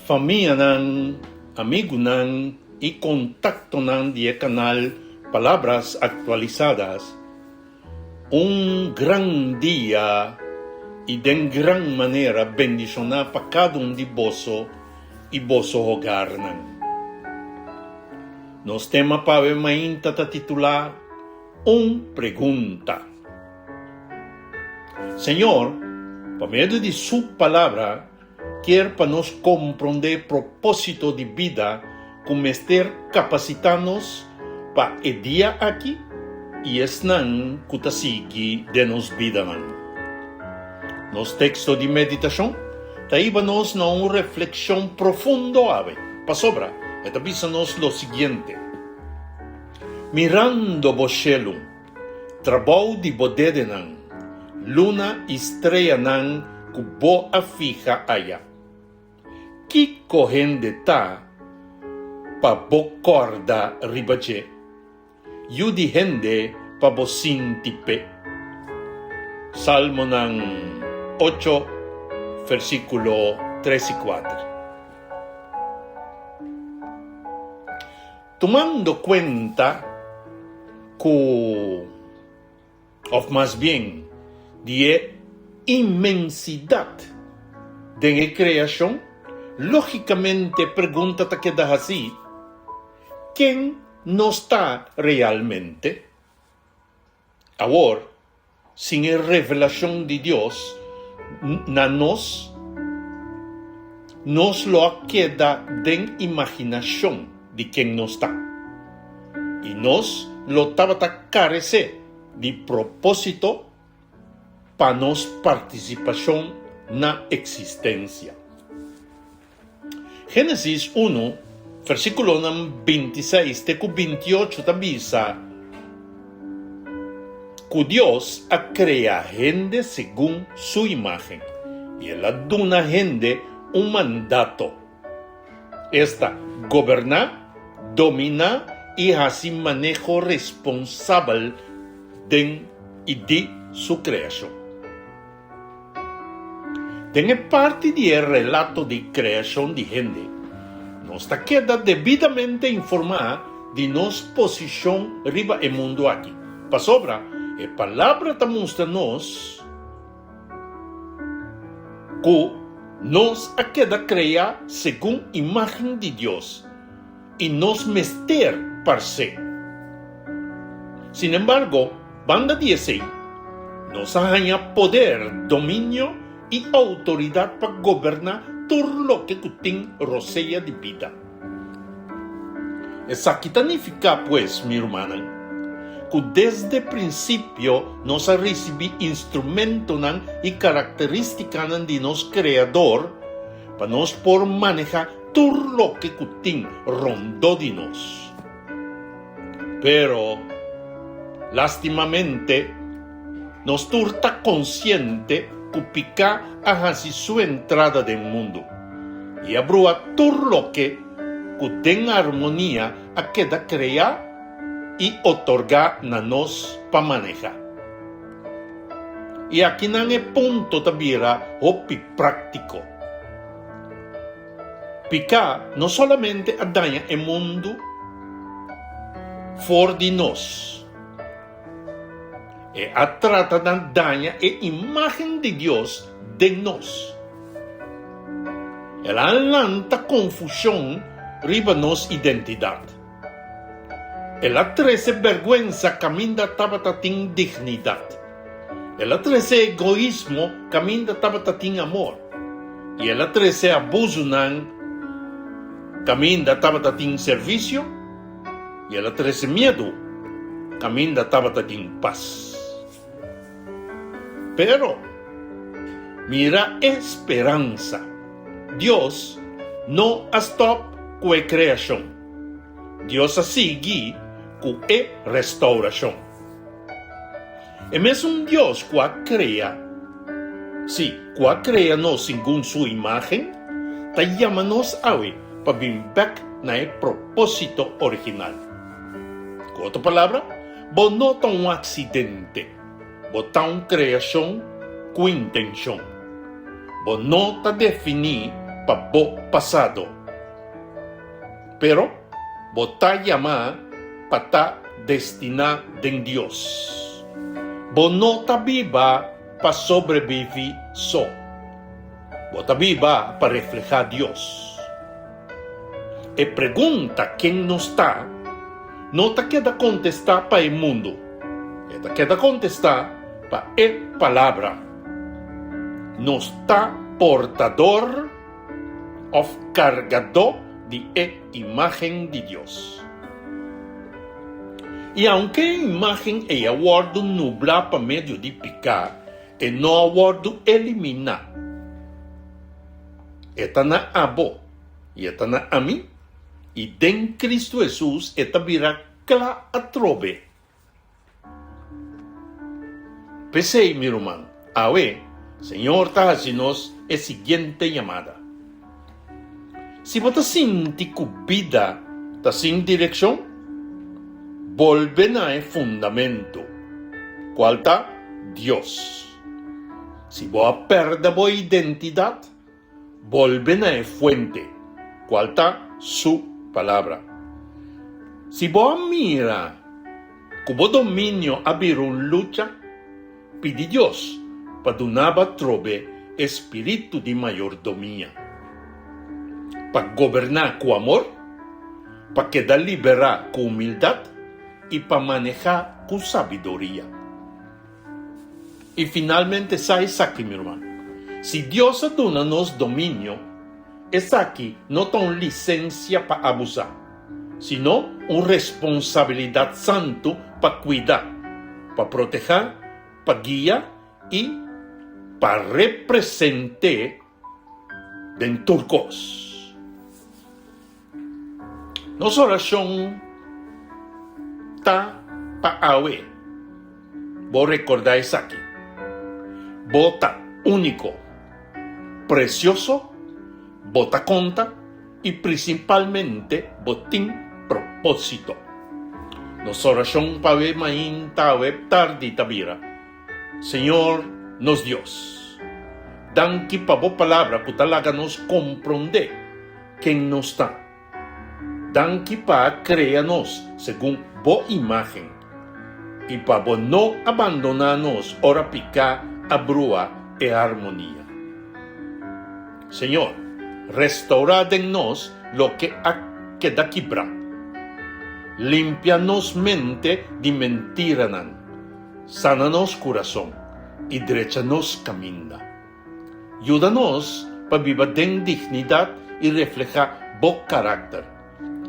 Familia ng, amigo ng, y contacto ng di canal Palabras Actualizadas, un gran día y de gran manera bendiciona pa kadong di boso y boso hogar ng. Nos tema pave mainta ta titular un pregunta. Señor, por medio de su palabra, quiere para nos comprender propósito de vida como estar capacitanos para el día aquí y esnan kutasigi de nos vida man. Nos texto de meditación, taíbanos na una reflexión profundo ave. Pasobra, etabisanos lo siguiente. Mirando boshelo, trabajo de bodedenan, luna estrella nan kubo afija allá. Ki kohende ta pa bokorda ribaje, yudi hende pa bosintipe. Salmo ng 8, versículo 3 y 4. Tomando cuenta o más bien, de inmensidad de la creación, lógicamente pregunta te queda así, ¿quién no está realmente? Ahora, sin la revelación de Dios, nos lo queda de imaginación de quién no está. Y nos lo tabata carece de propósito para nos participación na existencia. Génesis 1, versículo 26 teco 28 tabisa que Dios ha creado gente según su imagen y él ha dado una gente un mandato. Esta gobernar, dominar y así manejo responsable de su creación. En parte del relato de creación de gente, nos queda debidamente informada de nuestra posición arriba el mundo aquí. Para sobra, la palabra te muestra nos que nos queda crear según imagen de Dios y nos mester par se. Sin embargo, banda 16 nos haya poder, dominio y autoridad para gobernar todo lo que tiene rosella de vida. Eso significa, pues, mi hermana, que desde el principio nos ha recibido instrumentos y características de nuestro creador para nos por manejar todo lo que tiene rondó de nos. Pero, lástimamente, nos turta consciente que pica a su entrada del mundo y abrua todo lo que tenga armonía a queda crear y otorgar a nos para manejar. Y aquí no es punto tabira opi práctico. Pica no solamente daña el mundo for de nos, trata de dañar la imagen de Dios de nos. El alanta confusión riba nos identidad. El atrece vergüenza camina tabatatín dignidad. El atrece egoísmo camina tabatatín amor. Y el atrece abuso camina tabatatín servicio. Y el atrece miedo camina tabatatín paz. Pero, mira esperanza. Dios no stop con la creación. Dios sigue con la restauración. Es un Dios que crea. Sí, que crea nos según su imagen, te llama nos hoy para venir back na el propósito original. Con otra palabra, vos no está un accidente. Botar uma criação com intenção. Vos não está definir pa bo pasado. Pero, bota llama pata destina den Dios. Bonota viva pa sobrevivi so. Bota viva pa reflejar Dios. E pregunta quem não está, não te queda contestar para o mundo. Te queda contestar para a palavra. Não está portador ou cargador de imagem de Deus. E aunque a imagem é aguardo nublar para meio de picar, e não aguardo eliminar. Eta na abo, e eta na a mim, e den Cristo Jesus eta virá cla a trove. Pensei, meu irmão, awe, Senhor está haciendo a seguinte chamada. Se você sente que a vida está sem direção, volve a fundamento. Qual está? Deus. Se você perde a identidade, volve a fuente. Qual está? Su palavra. Se você mira que o domínio abrir uma luta, pede a Deus para donar trove espírito de mayordomia, para governar com amor, para quedar liberar com humildade e para manejar com sabedoria. E finalmente sai aqui, meu irmão. Se Deus dona-nos domínio, essa aqui não tem licença para abusar, senão uma responsabilidade santa para cuidar, para proteger, para guiar e para representar den turcos. Nossa oração está para Awe. Vou recordar isso aqui. Bota único, precioso, bota conta e principalmente botim propósito. Nossa oração para ver main tawe tarde tabira. Senhor, nos Deus, dan que pa bo palavra que talaga nos compreender quem nos está. Dan que pa crea-nos segundo bo imagem e pa bo não abandonar-nos ora picar a brua e a harmonia. Senhor, restaurad en nós lo que queda quebrar. Limpia-nos mente de mentira, sana-nos coração e derecha-nos caminho. Ajuda-nos para viver com dignidade e reflejar bom caráter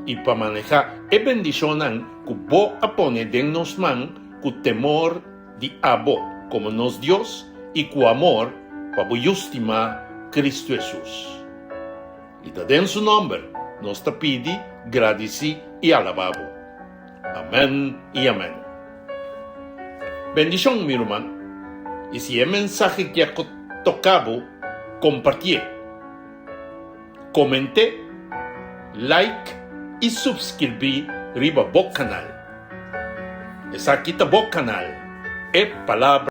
e para manejar a bendição que bo apone den nos man com temor de abo como nos Deus e com amor para estimar Cristo Jesus. E da su nome nos te pedi, agradeci e alabado. Amém e amém. Bendición, mi hermano. Y si el mensaje que ha tocado, compartir, comenté, like y suscribir riba bo canal. Es aquí ta bo canal. Es palabra.